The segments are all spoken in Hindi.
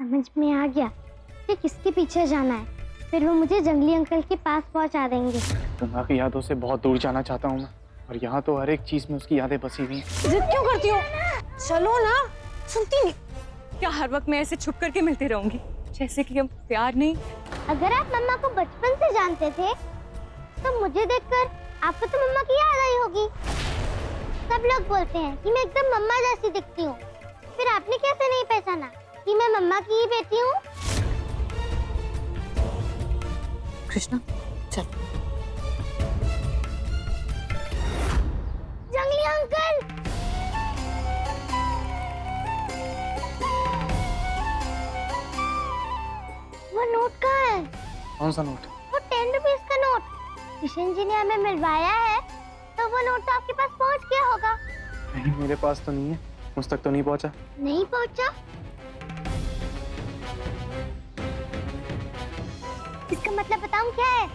समझ में आ गया कि किसके पीछे जाना है। फिर वो मुझे जंगली अंकल के पास पहुंचा देंगे। गंगा की यादों से बहुत दूर जाना चाहता हूँ मैं, और यहाँ तो हर एक चीज में उसकी यादें बसी हुई हैं। जिद क्यों करती हो? चलो ना। सुनती नहीं। क्या हर वक्त मैं ऐसे छुप करके मिलती रहूंगी जैसे कि हम प्यार नहीं? अगर आप मम्मा को बचपन से जानते थे तो मुझे देखकर आपको तो मम्मा की याद आई होगी। सब लोग बोलते हैं कि मैं एकदम मम्मा जैसी दिखती हूँ, फिर आपने कैसे नहीं पहचाना कि मैं मम्मा की ही बेटी हूँ? कृष्णा चल। जंगली अंकल! वो नोट कहाँ है? कौन सा नोट? वो 10 रुपीस का नोट। किशन जी ने हमें मिलवाया है, तो वो नोट तो आपके पास पहुंच गया होगा। नहीं, मेरे पास तो नहीं है, मुझ तक तो नहीं पहुंचा। नहीं पहुंचा? इसका मतलब बताऊं क्या है?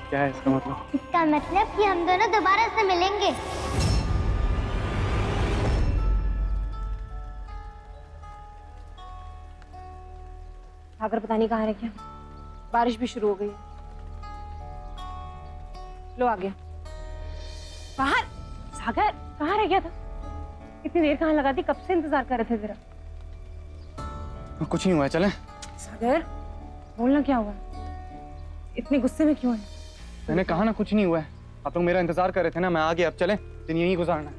क्या है इसका मतलब? इसका मतलब कि हम दोनों दोबारा से मिलेंगे। सागर पता नहीं कहाँ रह गया। बारिश भी शुरू हो गई है। लो आ गया। बाहर। सागर कहाँ रह गया था? इतनी देर कहाँ लगा दी? कब से इंतजार कर रहे थे तेरा। कुछ नहीं हुआ है, चलें? सागर बोलना क्या हुआ? इतने गुस्से में क्यों है? मैंने कहा ना कुछ नहीं हुआ है। आप लोग मेरा इंतजार कर रहे थे ना, मैं आ गया। अब चलें, दिन यहीं गुजारना है।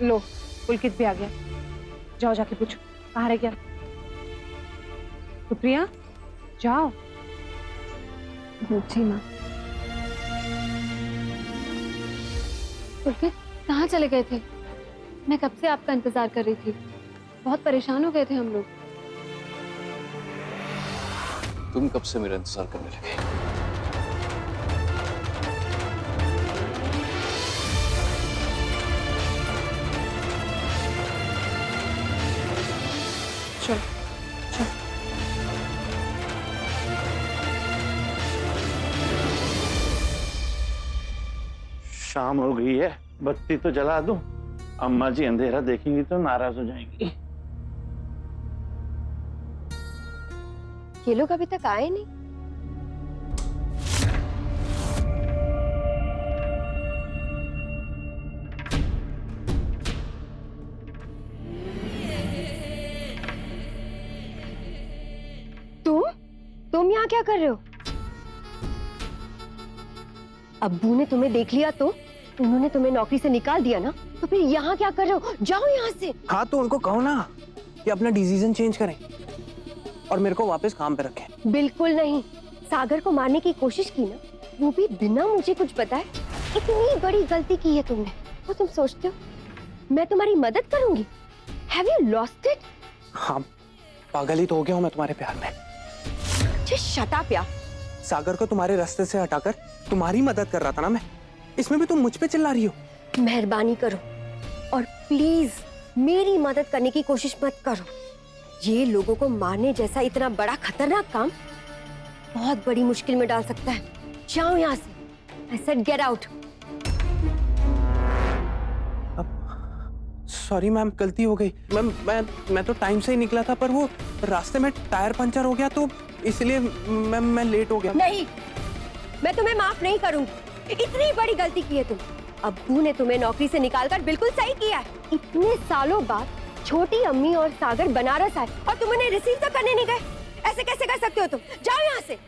लो पुलकित भी आ गया। जाओ जाके पूछो कहाँ रह गया। सुप्रिया जाओ। जी माँ। पुलकित कहाँ चले गए थे? मैं कब से आपका इंतजार कर रही थी। बहुत परेशान हो गए थे हम लोग। तुम कब से मेरा इंतजार करने लगे? चल चल। शाम हो गई है, बत्ती तो जला दूं। अम्मा जी अंधेरा देखेंगी तो नाराज हो जाएंगी। ये लोग अभी तक आए नहीं। तुम यहाँ क्या कर रहे हो? अब्बू ने तुम्हें देख लिया तो उन्होंने तुम्हें नौकरी से निकाल दिया ना, तो फिर यहाँ क्या कर रहे हो? जाओ यहाँ से। हाँ तो उनको कहो ना कि अपना डिसीजन चेंज करें और मेरे को वापस काम पे रखें। बिल्कुल नहीं। सागर को मारने की कोशिश की ना, वो भी बिना मुझे कुछ बताए। इतनी बड़ी गलती की है तुमने, और तुम सोचते हो मैं तुम्हारी मदद करूंगी? Have you lost it? हाँ, पागल ही तो हो गया हूँ मैं तुम्हारे प्यार में। Just shut up यार। सागर को तुम्हारे रास्ते से हटाकर तुम्हारी मदद कर रहा था ना मैं, इसमें भी तुम मुझ पे चिल्ला रही हो। मेहरबानी करो और प्लीज मेरी मदद करने की कोशिश मत करो। ये लोगों को मारने जैसा इतना बड़ा खतरनाक काम बहुत बड़ी मुश्किल में डाल सकता है। जाओ यहाँ से। I said get out। Sorry ma'am, गलती हो गई। मैं तो टाइम से ही निकला था, पर वो रास्ते में टायर पंचर हो गया तो इसलिए मैं लेट हो गया। नहीं, मैं तुम्हें माफ नहीं करूंगी। इतनी बड़ी गलती की है तुम। अब्बू ने तुम्हें नौकरी से निकालकर बिल्कुल सही किया है। इतने सालों बाद छोटी अम्मी और सागर बनारस आए और तुम उन्हें रिसीव तक करने नहीं गए। ऐसे कैसे कर सकते हो तुम? जाओ यहाँ से।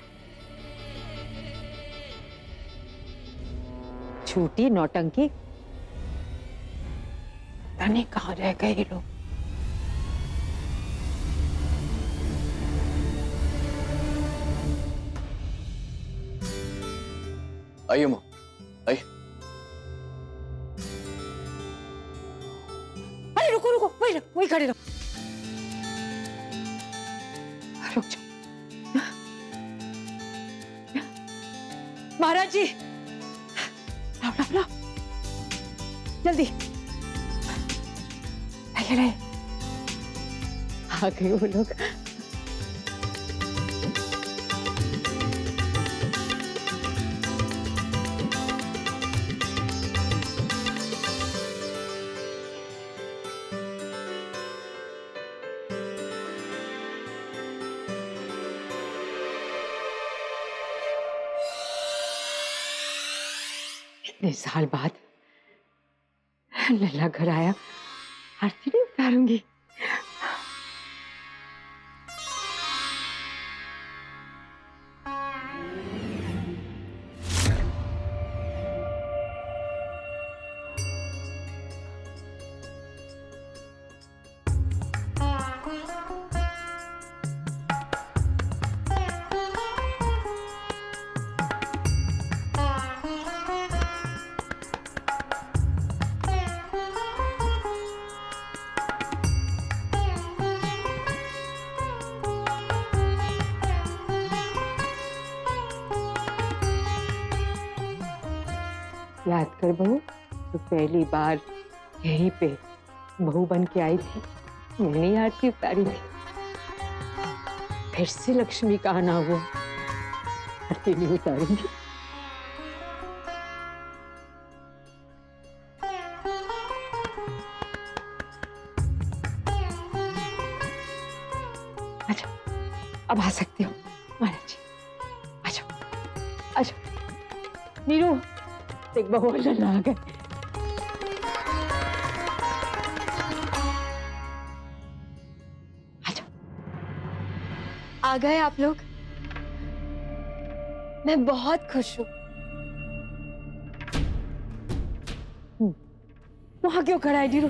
छोटी नौटंकी, पता नहीं कहाँ रह गए ये लोग। आइए माँ, आइए। अरे रुको रुको, वही खड़े रहो। रुक जाओ। महाराज जी, लाओ जल्दी। रहे आ गए वो लोग। इतने साल बाद लल्ला घर आया, आरती नहीं उतारूंगी। याद कर बहू, तो पहली बार यहीं पे बहू बन के आई थी, मैंने आरती उतारी थी। फिर से लक्ष्मी का आना हुआ, आरती नहीं उतारूंगी। अच्छा, अब आ सकती हो महाराज जी। अच्छा अच्छा नीरू, देख बहू लल्ला आ गए। अच्छा, आ गए आप लोग। मैं बहुत खुश हूँ। वहां क्यों खड़ा है नीरू?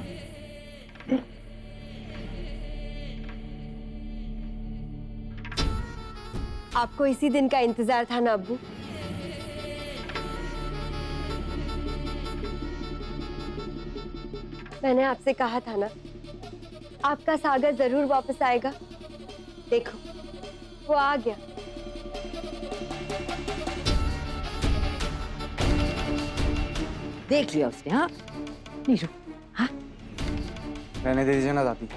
आपको इसी दिन का इंतजार था ना अब्बू? मैंने आपसे कहा था ना, आपका सागर जरूर वापस आएगा। देखो, वो आ गया। देख लिया उसने। हाँ नीरू, हाँ रहने दे दीजिए ना दादी,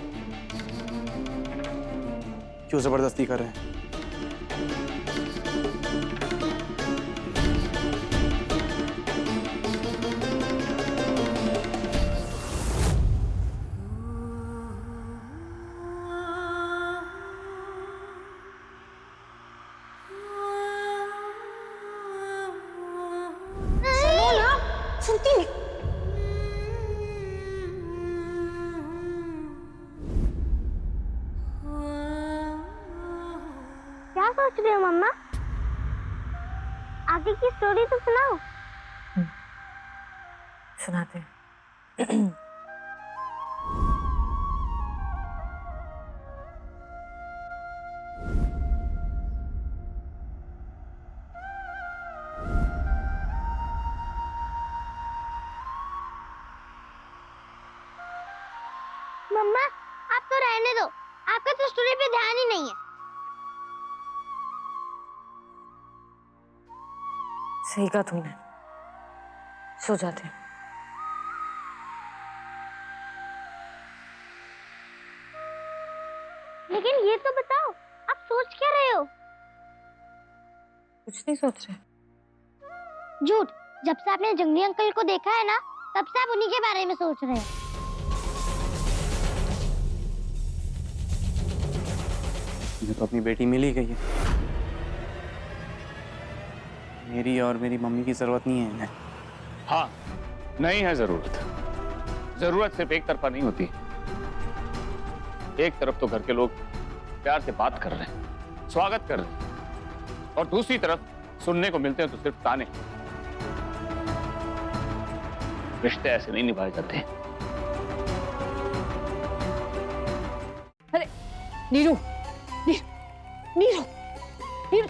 क्यों जबरदस्ती कर रहे हैं? सुनती नहीं। क्या सोच रहे हो मम्मा? आगे की स्टोरी तो सुनाओ। सुनाते हैं। मम्मा, आप तो रहने दो, आपका तो स्टोरी पे ध्यान ही नहीं है। सही कहा तुमने, सो जाते हैं। लेकिन ये तो बताओ, आप सोच क्या रहे हो? कुछ नहीं सोच रहे। झूठ, जब से आपने जंगली अंकल को देखा है ना, तब से आप उन्हीं के बारे में सोच रहे हैं। मुझे तो अपनी बेटी मिल ही गई है, मेरी और मेरी मम्मी की जरूरत नहीं है इन्हें। हाँ, नहीं है जरूरत। जरूरत सिर्फ एक तरफा नहीं होती। एक तरफ तो घर के लोग प्यार से बात कर रहे हैं, स्वागत कर रहे हैं, और दूसरी तरफ सुनने को मिलते हैं तो सिर्फ ताने। रिश्ते ऐसे नहीं निभाए जाते। अरे नीरू, नीरू, नीरू, नीरू।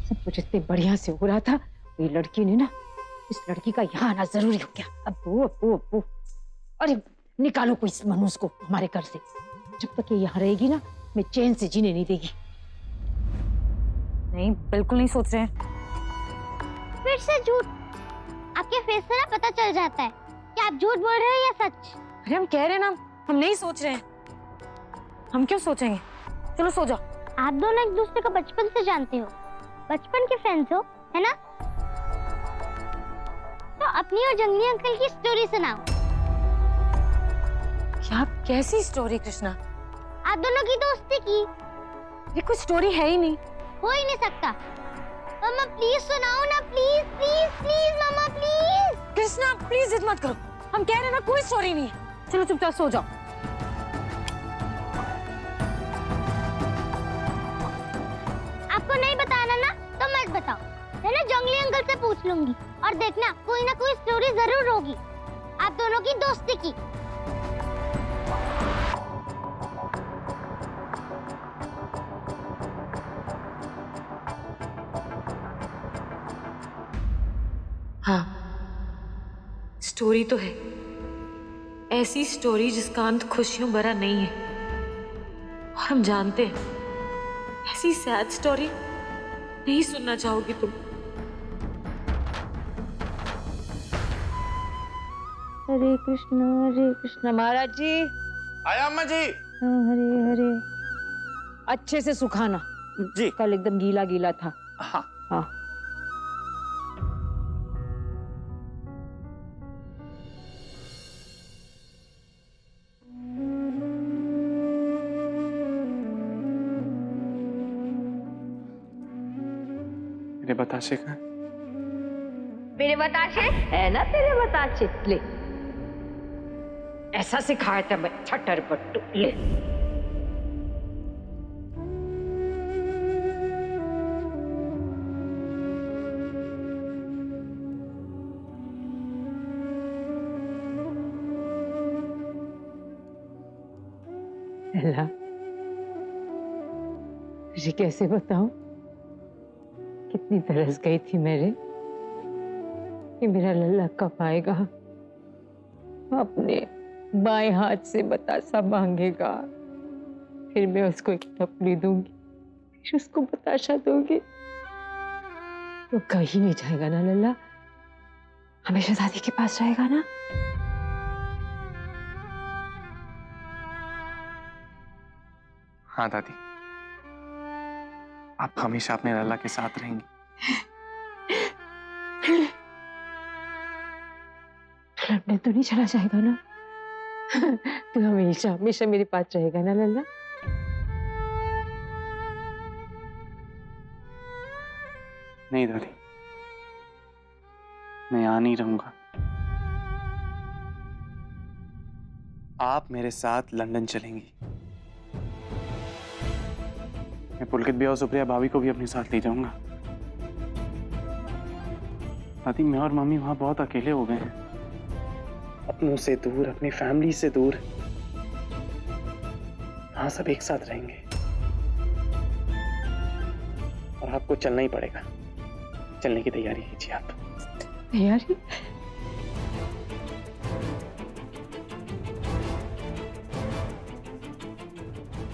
सब कुछ इतने बढ़िया से हो रहा था, ये लड़की ने ना, इस लड़की का यहाँ आना जरूरी हो गया। अब्बू अब्बू अब्बू, अरे निकालो कोई इस मनुष्य को हमारे घर से। जब तक ये यहाँ रहेगी ना, मैं चैन से जीने नहीं देगी। नहीं, बिल्कुल नहीं सोच रहे हैं। फिर से झूठ। आपके फेस से ना पता चल जाता है कि आप झूठ बोल रहे हैं या सच। अरे हम कह रहे हैं ना, हम नहीं सोच रहे हैं। हम क्यों सोचेंगे? चलो सो जाओ। आप दोनों एक दूसरे को बचपन से जानते हो, बचपन के फ्रेंड्स हो, है ना? तो अपनी और जंगली अंकल की स्टोरी सुनाओ। क्या कैसी स्टोरी कृष्णा? आप दोनों की दोस्ती की। ये कोई स्टोरी है ही नहीं। हो ही नहीं सकता। मम्मा प्लीज सुनाओ ना, प्लीज प्लीज प्लीज मम्मा प्लीज। कृष्णा प्लीज जिद मत करो, हम कह रहे हैं ना कोई स्टोरी नहीं है। चलो चुपचाप सो जाओ। आपको नहीं बताना ना तो मत बताओ, मैं ना जंगली अंकल से पूछ लूंगी और देखना कोई ना कोई स्टोरी जरूर होगी आप दोनों की दोस्ती की। हाँ, स्टोरी तो है, ऐसी स्टोरी जिसका अंत खुशियों भरा नहीं है। और हम जानते हैं ऐसी सैड स्टोरी नहीं सुनना चाहोगी तुम। हरे कृष्णा महाराज जी। आया अम्मा जी। हरे हरे। अच्छे से सुखाना जी। कल एकदम गीला गीला था। हाँ हाँ। मेरे बताशे का मेरे बताशे है ना तेरे बताचे, ले ऐसा सिखाया था मैं छटर पट्टू, ले। लल्ला तुझे कैसे बताऊं कितनी तरस गई थी मेरे कि मेरा लल्ला कब आएगा, अपने बाएं हाथ से बतासा मांगेगा, फिर मैं उसको एक टपली दूंगी, फिर उसको बताशा दूंगी। तो कहीं नहीं जाएगा ना लल्ला, हमेशा दादी के पास रहेगा ना। हाँ दादी, आप हमेशा अपने लल्ला के साथ रहेंगी। लड़ने तो नहीं चला जाएगा ना, तू हमेशा हमेशा मेरे पास रहेगा ना लल्ला। नहीं दादी, मैं यहाँ नहीं रहूंगा। आप मेरे साथ लंदन चलेंगी। मैं पुलकित भी और सुप्रिया भाभी को भी अपने साथ ले जाऊंगा। दादी, मैं और मम्मी वहां बहुत अकेले हो गए हैं, अपनों से दूर, अपनी फैमिली से दूर। हाँ, सब एक साथ रहेंगे और आपको चलना ही पड़ेगा। चलने की तैयारी कीजिए आप। तैयारी?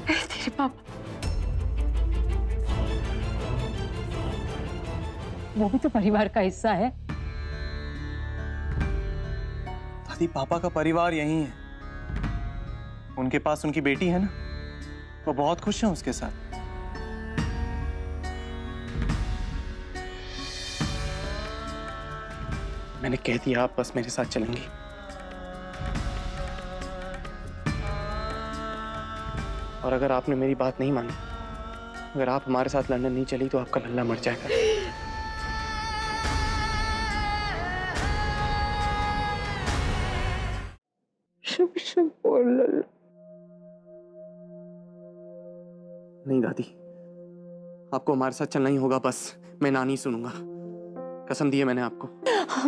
तेरे पापा वो भी तो परिवार का हिस्सा है। दादी, पापा का परिवार यही है। उनके पास उनकी बेटी है ना, वो बहुत खुश हैं उसके साथ। मैंने कह दिया, आप बस मेरे साथ चलेंगी। और अगर आपने मेरी बात नहीं मानी, अगर आप हमारे साथ लंदन नहीं चली तो आपका लल्ला मर जाएगा। शुभ शुभ बोल लल्ला। नहीं दादी, आपको हमारे साथ चलना ही होगा। बस मैं ना नहीं सुनूंगा। कसम दी है मैंने आपको,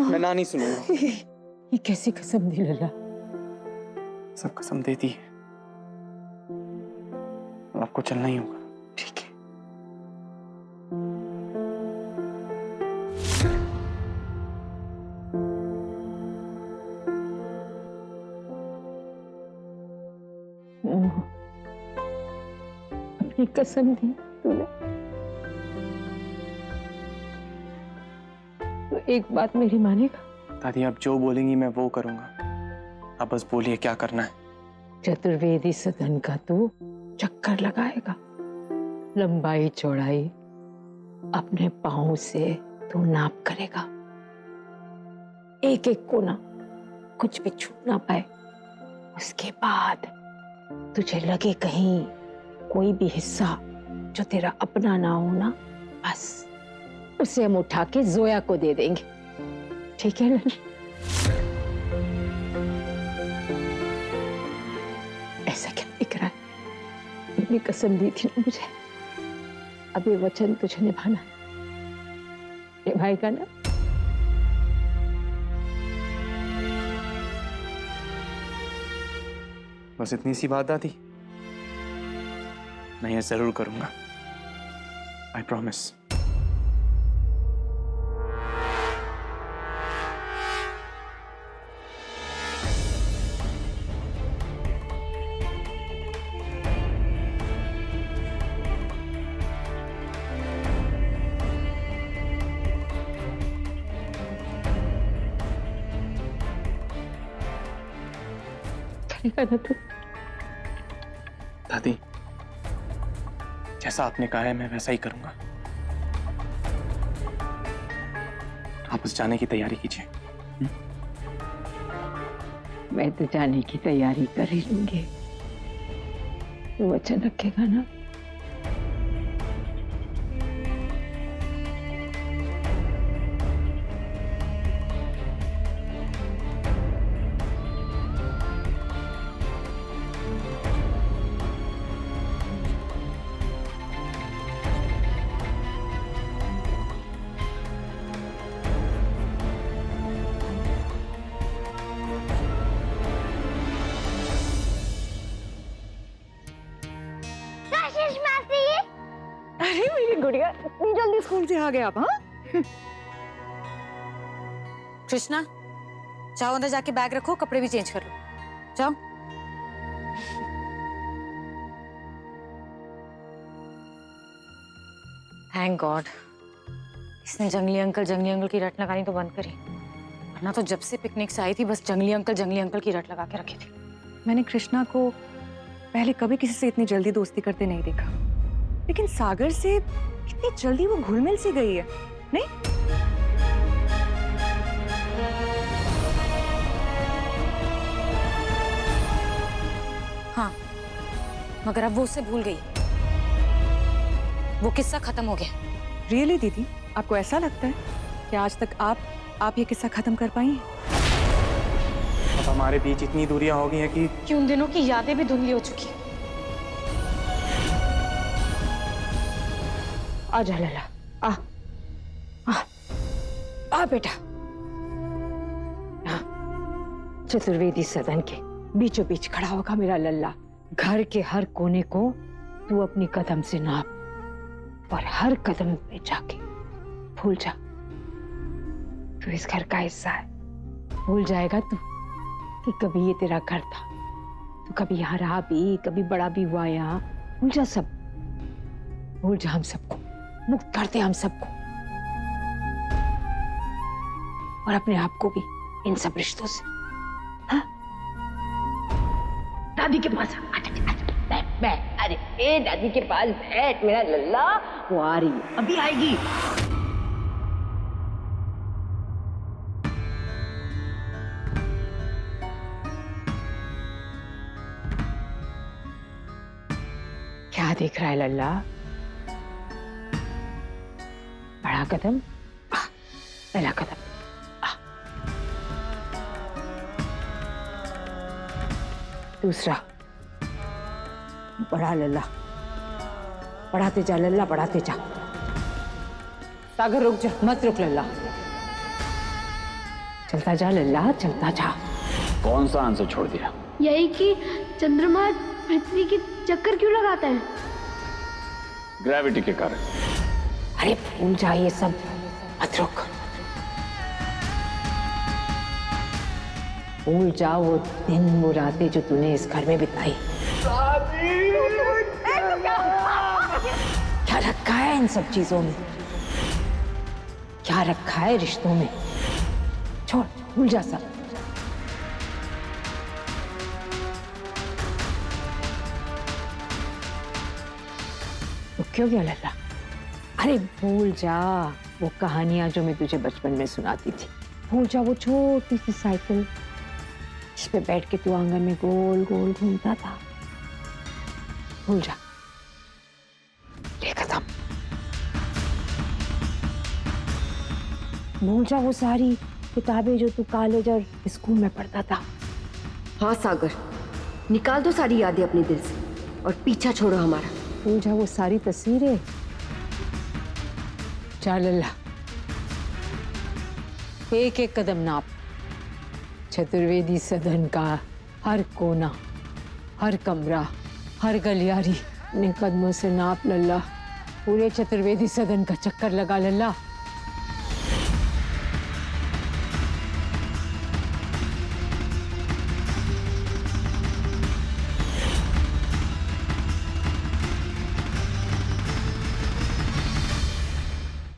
मैं ना नहीं सुनूंगा। ये कैसी कसम दी लल्ला? सब कसम देती है, तो आपको चलना ही होगा। ठीक है? अपनी कसम दी तूने, तो एक बात मेरी मानेगा? दादी, आप जो बोलेंगी मैं वो करूंगा। आप बस बोलिए क्या करना है। चतुर्वेदी सदन का तू चक्कर लगाएगा, लंबाई चौड़ाई अपने पाँव से तू नाप करेगा, एक एक कोना कुछ भी छूट ना पाए। उसके बाद तुझे लगे कहीं कोई भी हिस्सा जो तेरा अपना ना हो ना, बस उसे हम उठा के जोया को दे देंगे, ठीक है लल? ऐसा क्या दिख रहा है? अपनी कसम दी थी ना मुझे, अब ये वचन तुझे निभाना है, निभाएगा ना? बस इतनी सी बात दादी, मैं ये जरूर करूंगा, आई प्रॉमिस। करेगा ना तू? दादी, जैसा आपने कहा है मैं वैसा ही करूंगा। आप बस जाने की तैयारी कीजिए। मैं तो जाने की तैयारी कर ही लूंगी, तू वचन रखेगा ना? कशिश मासी, अरे मेरी गुड़िया इतनी जल्दी स्कूल से आ गए आप? हाँ, कृष्णा, जाओ अंदर जाके बैग रखो, कपड़े भी चेंज कर लो, जाओ। थैंक गॉड, इसने जंगली अंकल की रट लगानी तो बंद करी, वरना तो जब से पिकनिक से आई थी बस जंगली अंकल की रट लगा के रखी थी। मैंने कृष्णा को पहले कभी किसी से इतनी जल्दी दोस्ती करते नहीं देखा, लेकिन सागर से इतनी जल्दी वो घुल मिल सी गई है, नहीं? हाँ, मगर अब वो उससे भूल गई, वो किस्सा खत्म हो गया। रियली दीदी, आपको ऐसा लगता है कि आज तक आप ये किस्सा खत्म कर पाई हैं? अब हमारे बीच इतनी दूरियां हो गई हैं कि उन दिनों की यादें भी धुंधली हो चुकी। आजा लला, आ आ आ बेटा। चतुर्वेदी सदन के बीचों बीच खड़ा होगा मेरा लल्ला। घर के हर कोने को तू अपनी कदम से नाप और हर कदम पे जाके भूल जा, तू इस घर का हिस्सा है। भूल जाएगा तू कि कभी ये तेरा घर था, तू कभी यहाँ रहा भी, कभी बड़ा भी हुआ यहाँ। भूल जा सब, भूल जा हम सबको, मुक्त कर दे हम सबको और अपने आप को भी इन सब रिश्तों से। हाँ? दादी के पास बैठ, अरे ए दादी के पास बैठ मेरा लल्ला, वो आ रही है, अभी आएगी। क्या देख रहा है लल्ला? बड़ा कदम, पहला कदम, दूसरा, बड़ा लल्ला, बढ़ाते जा लल्ला, बढ़ाते जा। सागर रुक जा, मत रुक लल्ला, चलता जा लल्ला, चलता जा। कौन सा आंसर छोड़ दिया? यही कि चंद्रमा पृथ्वी के चक्कर क्यों लगाता है? ग्रेविटी के कारण। अरे भूल जा ये सब, मत रुक। भूल जा वो दिन, वो रातें जो तूने इस घर में बिताई। क्या रखा है इन सब चीजों में? क्या रखा है रिश्तों में? छोड़, भूल जा सब। क्यों गया लल्ला? अरे भूल जा वो कहानियां जो मैं तुझे बचपन में सुनाती थी। भूल जा वो छोटी सी साइकिल जिस पे बैठ के तू आंगन में गोल गोल घूमता था। भूल जा, ले खत्म। भूल जा वो सारी किताबें जो तू कॉलेज और स्कूल में पढ़ता था। हाँ सागर, निकाल दो सारी यादें अपने दिल से और पीछा छोड़ो हमारा। भूल जा वो सारी तस्वीरें। चल अल्लाह, एक एक कदम नाप। चतुर्वेदी सदन का हर कोना, हर कमरा, हर गलियारी अपने कदमों से नाप लल्ला। पूरे चतुर्वेदी सदन का चक्कर लगा लल्ला।